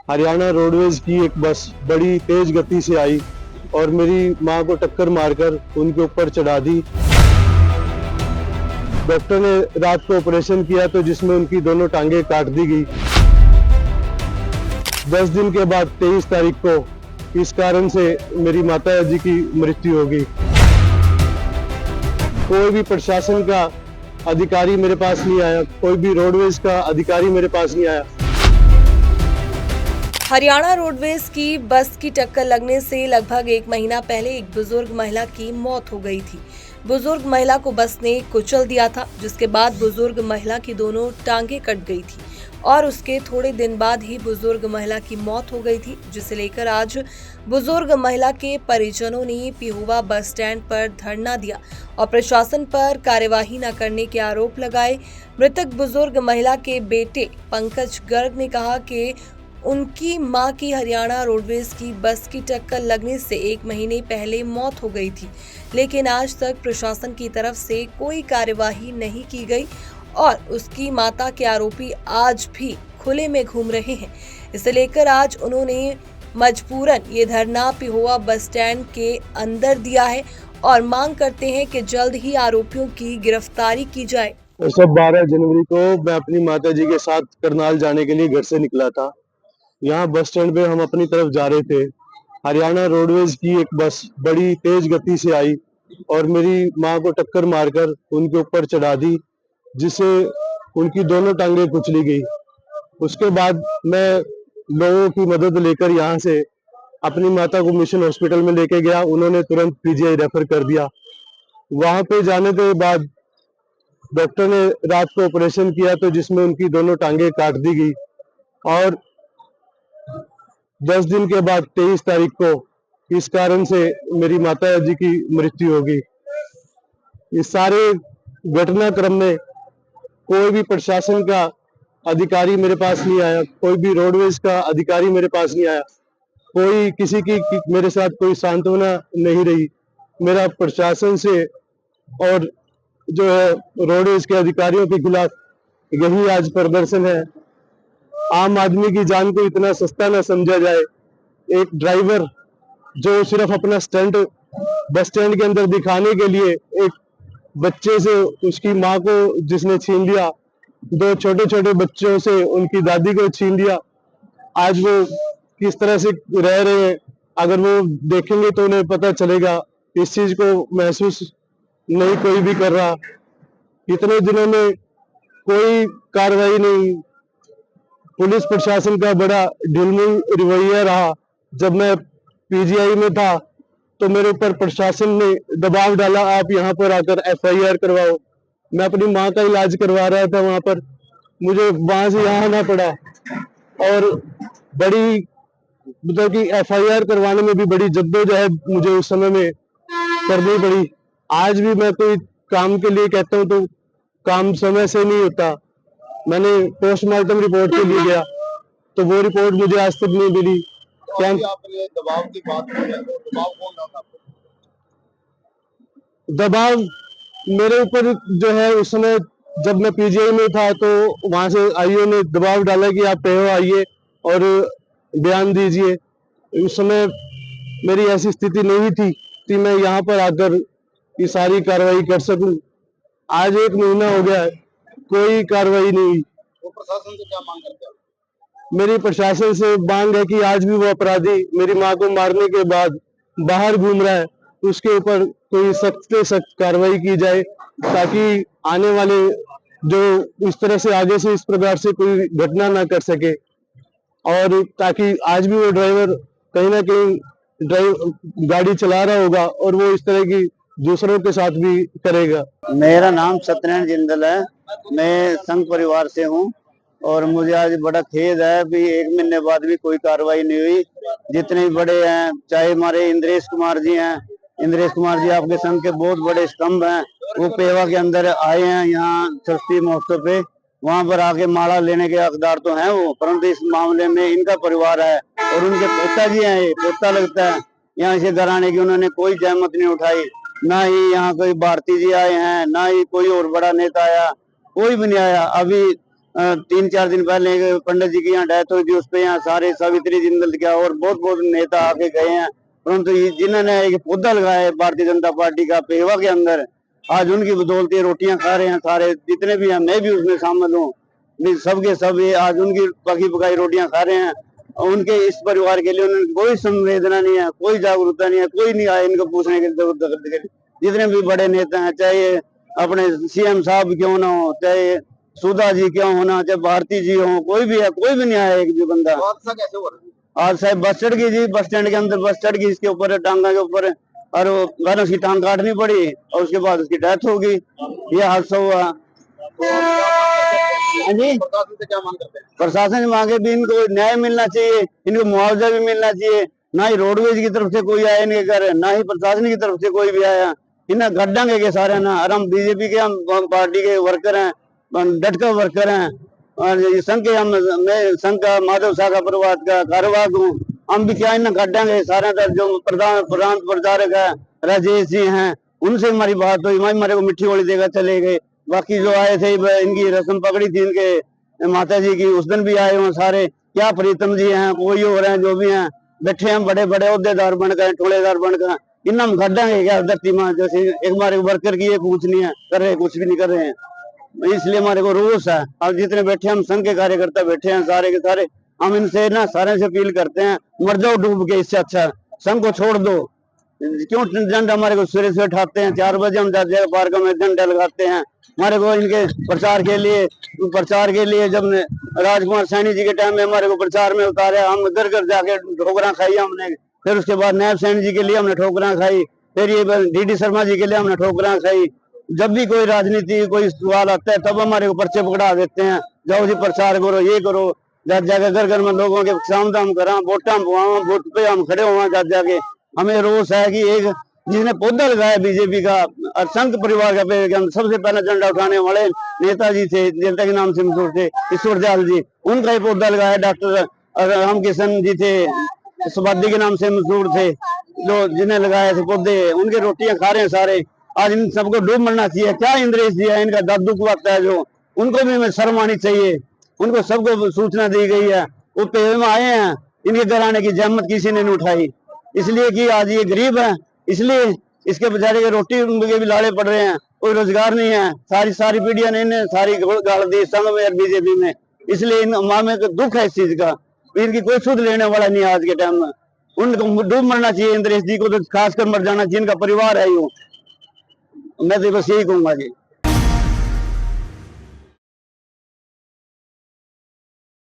Haryana roadways की एक बस बड़ी तेज गति से आई और मेरी मां को टक्कर मारकर उनके ऊपर चढ़ा दी। डॉक्टर ने रात को ऑपरेशन किया तो जिसमें उनकी दोनों टांगे काट दी गई। 10 दिन के बाद 23 तारीख को इस कारण से मेरी माता जी की मृत्यु हो गई। कोई भी प्रशासन का अधिकारी मेरे पास नहीं आया, कोई भी रोडवेज का अधिकारी मेरे पास नहीं आया। हरियाणा रोडवेज की बस की टक्कर लगने से लगभग 1 महीना पहले एक बुजुर्ग महिला की मौत हो गई थी। बुजुर्ग महिला को बस ने कुचल दिया था, जिसके बाद बुजुर्ग महिला की दोनों टांगे कट गई थी और उसके थोड़े दिन बाद ही बुजुर्ग महिला की मौत हो गई थी, जिसे लेकर आज बुजुर्ग महिला के परिजनों ने पिहुआ बस स्टैंड पर धरना दिया और प्रशासन पर कार्यवाही न करने के आरोप लगाए। मृतक बुजुर्ग महिला के बेटे पंकज गर्ग ने कहा कि उनकी मां की हरियाणा रोडवेज की बस की टक्कर लगने से 1 महीने पहले मौत हो गई थी, लेकिन आज तक प्रशासन की तरफ से कोई कार्यवाही नहीं की गई और उसकी माता के आरोपी आज भी खुले में घूम रहे हैं। इसे लेकर आज उन्होंने मजबूरन ये धरना पिहोवा बस स्टैंड के अंदर दिया है और मांग करते हैं कि जल्द ही आरोपियों की गिरफ्तारी की जाए। सब 12 जनवरी को मैं अपनी माता जी के साथ करनाल जाने के लिए घर से निकला था। यहाँ बस स्टैंड पे हम अपनी तरफ जा रहे थे। हरियाणा रोडवेज की एक बस बड़ी तेज गति से आई और मेरी मां को टक्कर मारकर उनके ऊपर चढ़ा दी, जिससे उनकी दोनों टांगे कुचली गई। उसके बाद मैं लोगों की मदद लेकर यहाँ से अपनी माता को मिशन हॉस्पिटल में लेके गया। उन्होंने तुरंत पीजीआई रेफर कर दिया। वहां पे जाने के बाद डॉक्टर ने रात को ऑपरेशन किया तो जिसमें उनकी दोनों टांगे काट दी गई और 10 दिन के बाद 23 तारीख को इस कारण से मेरी माता जी की मृत्यु हो गई। इस सारे घटनाक्रम में कोई भी प्रशासन का अधिकारी मेरे पास नहीं आया, कोई भी रोडवेज का अधिकारी मेरे पास नहीं आया, कोई किसी की मेरे साथ कोई सांत्वना नहीं रही। मेरा प्रशासन से और जो है रोडवेज के अधिकारियों के खिलाफ यही आज प्रदर्शन है। आम आदमी की जान को इतना सस्ता न समझा जाए। एक ड्राइवर जो सिर्फ अपना स्टंट बस स्टैंड के अंदर दिखाने के लिए एक बच्चे से उसकी मां को जिसने छीन लिया, 2 छोटे छोटे बच्चों से उनकी दादी को छीन लिया। आज वो किस तरह से रह रहे हैं, अगर वो देखेंगे तो उन्हें पता चलेगा। इस चीज को महसूस नहीं कोई भी कर रहा। इतने दिनों में कोई कार्रवाई नहीं। पुलिस प्रशासन का बड़ा ढिलमुल रवैया रहा। जब मैं पीजीआई में था तो मेरे ऊपर प्रशासन ने दबाव डाला, आप यहाँ पर आकर एफआईआर करवाओ। मैं अपनी माँ का इलाज करवा रहा था वहां पर, मुझे वहां से यहाँ आना पड़ा और बड़ी मतलब कि एफआईआर करवाने में भी बड़ी जद्दोजहद मुझे उस समय में करनी पड़ी। आज भी मैं कोई काम के लिए कहता हूँ तो काम समय से नहीं होता। मैंने पोस्टमार्टम रिपोर्ट के लिए गया तो वो रिपोर्ट मुझे आज तक नहीं मिली। तो आपने दबाव की बात की है, तो दबाव कौन डालता है? दबाव मेरे ऊपर जो है उस समय जब मैं पीजीआई में था तो वहां से आईओ ने दबाव डाला कि आप पेहो आइए और बयान दीजिए। उस समय मेरी ऐसी स्थिति नहीं थी कि मैं यहाँ पर आकर ये सारी कार्रवाई कर सकूं। आज 1 महीना हो गया है, कोई कार्रवाई नहीं हुई। वो प्रशासन से क्या मांग करते हैं? मेरी प्रशासन से मांग है कि आज भी वो अपराधी मेरी मां को मारने के बाद बाहर घूम रहा है, उसके ऊपर कोई सख्त से सख्त कार्रवाई की जाए, ताकि आने वाले जो इस तरह से आगे से इस प्रकार से कोई घटना ना कर सके और ताकि आज भी वो ड्राइवर कहीं ना कहीं गाड़ी चला रहा होगा और वो इस तरह की दूसरों के साथ भी करेगा। मेरा नाम सत्यनारायण जिंदल है। मैं संघ परिवार से हूँ और मुझे आज बड़ा खेद है भी 1 महीने बाद भी कोई कार्रवाई नहीं हुई। जितने भी बड़े हैं, चाहे हमारे इंद्रेश कुमार जी हैं, इंद्रेश कुमार जी आपके संघ के बहुत बड़े स्तंभ हैं, वो पेवा के अंदर आए हैं यहाँ सरस्वती महोत्सव पे। वहां पर आके माला लेने के हकदार तो हैं वो, परंतु इस मामले में इनका परिवार है और उनके पोता जी हैं, ये पोता लगता है यहाँ से घराने की। उन्होंने कोई जहमत नहीं उठाई, ना ही यहाँ कोई भारती जी आए हैं, ना ही कोई और बड़ा नेता आया, कोई भी नहीं आया। अभी 3-4 दिन पहले एक पंडित जी की यहाँ डेथ हुई थी, उस पे यहाँ सारे सावित्री जिंदल क्या और बहुत बहुत नेता आके गए हैं, परंतु जिन्होंने एक पौधा लगाया है भारतीय जनता पार्टी का पेवा के अंदर, आज उनकी बदौलत रोटियां खा रहे हैं सारे जितने भी हैं, मैं भी उसमें शामिल हूँ, सबके सब ये आज उनकी पकी पकाई रोटियां खा रहे हैं। उनके इस परिवार के लिए उन्होंने कोई संवेदना नहीं है, कोई जागरूकता नहीं है, कोई नहीं आया इनको पूछने के लिए। जितने भी बड़े नेता हैं, चाहे अपने सीएम साहब क्यों ना हो, चाहे सुधा जी क्यों होना, चाहे भारती जी हो, कोई भी है, कोई भी नहीं आया एक भी बंदा। हादसा कैसे हो रहा है? आज साहब बस चढ़ गई जी, बस स्टैंड के अंदर बस चढ़ गई, इसके ऊपर टांगा के ऊपर, और वो उसकी टांग काटनी पड़ी और उसके बाद उसकी डेथ हो गई। ये हादसा हुआ। हाँ जी, प्रशासन से क्या मांग करते हैं? प्रशासन से मांगे भी इनको न्याय मिलना चाहिए, इनको मुआवजा भी मिलना चाहिए। ना ही रोडवेज की तरफ से कोई आया इनके घर, ना ही प्रशासन की तरफ से कोई भी आया। इन्हें गड्ढांगे के सारे ना, और हम बीजेपी के, हम पार्टी के वर्कर हैं, डटका वर्कर हैं, और ये संघ के मैं संघ का माधव शाखा प्रभात का कार्यवाहक हूँ। हम भी क्या इन्हें गड्ढांगे सारे, जो प्रधान प्रचारक है राजेश जी हैं, उनसे हमारी बात हुई, हमारे को मिट्टी गोली देकर चले गए। बाकी जो आए थे इनकी रस्म पकड़ी थी इनके माता जी की, उस दिन भी आए हुए सारे। क्या प्रीतम जी हैं, कोई हो रहे हैं, जो भी हैं, बैठे हैं बड़े बड़े अहदेदार बनकर, ठोलेदार बनकर, इन हम गड्ढांगे क्या धरती माँ जैसे। एक हमारे वर्कर की ये कुछ नहीं है कर रहे, कुछ भी नहीं कर रहे हैं, इसलिए हमारे को रोष है। अब जितने बैठे हम संघ के कार्यकर्ता बैठे हैं सारे के सारे, हम इनसे ना सारे से अपील करते हैं, मर जाओ डूब के, इससे अच्छा संघ को छोड़ दो। क्यों झंडा हमारे को सुबह से उठाते हैं, 4 बजे हम जाते हैं पार्क में झंडा लगाते हैं। हमारे को इनके प्रचार के लिए जब राजकुमार सैनी जी के टाइम में हमारे को प्रचार में उतारा, हम घर घर जाके ठोकरा खाई हमने। फिर उसके बाद नायब सैनी जी के लिए हमने ठोकरा खाई, फिर ये डीडी शर्मा जी के लिए हमने ठोकरा खाई। जब भी कोई राजनीति कोई सवाल आता है तब हमारे को पर्चे पकड़ा देते हैं, जाओ जी प्रचार करो, ये करो, जाके घर घर में लोगों के साम दाम करा, वोटा वोट पे हम खड़े हुआ जाके। हमें रोष है कि एक जिसने पौधा लगाया बीजेपी का और संघ परिवार का पेड़ के अंदर सबसे पहले झंडा उठाने वाले नेताजी थे, जनता के नाम से मशहूर थे ईश्वर दयाल जी, उनका ही पौधा लगाया। डॉक्टर रामकिशन जी थे, सुबादी के नाम से मशहूर थे, जो जिन्हें लगाए थे पौधे, उनके रोटियां खा रहे हैं सारे। आज इन सबको डूब मरना चाहिए। क्या इंद्रेश जी है, इनका दादू को आता है जो, उनको भी हमें शर्म आनी चाहिए। उनको सबको सूचना दी गई है, वो पेड़ में आए हैं, इनके घर आने की जहमत किसी ने नहीं उठाई, इसलिए कि आज ये गरीब है, इसलिए इसके बेचारे के रोटी के भी लाड़े पड़ रहे हैं, कोई रोजगार नहीं है। सारी पीढ़ियां ने इन्हें सारी गाल दी संघ में और बीजेपी में, इसलिए इन माँ में दुख है इस चीज का। इनकी कोई सुध लेने वाला नहीं है आज के टाइम में। उनको डूब मरना चाहिए, इंद्रेश जी को तो खासकर मर जाना चाहिए, इनका परिवार है यो। मैं तो बस यही कहूंगा जी।